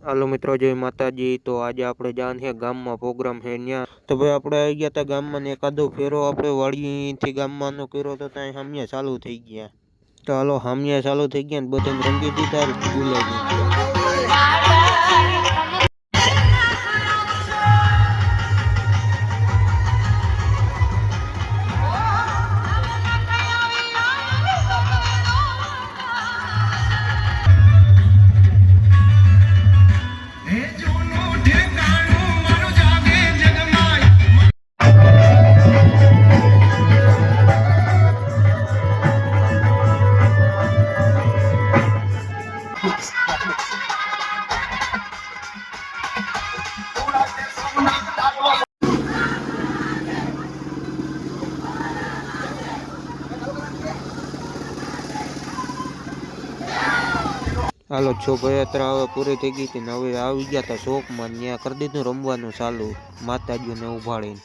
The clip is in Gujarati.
હાલો મિત્રો, જય માતાજી। તો આજે આપણે જાન છે ગામમાં પ્રોગ્રામ છે ત્યાં તો ભાઈ આપણે આવી ગયા હતા ગામમાં ને એકાદો ફેરો આપણે વાડીથી ગામમાંનો કર્યો તો ત્યાં હામિયા ચાલુ થઈ ગયા। તો હાલો હામિયા ચાલુ થઈ ગયા ને બધાને રંગી દીધા ગુલાબી। હાલો શોભાયાત્રા હવે પૂરી થઈ ગઈ હતી ને હવે આવી ગયા હતા ચોકમાં, ત્યાં કરી દીધું રમવાનું ચાલુ માતાજીને ઉભાડીને।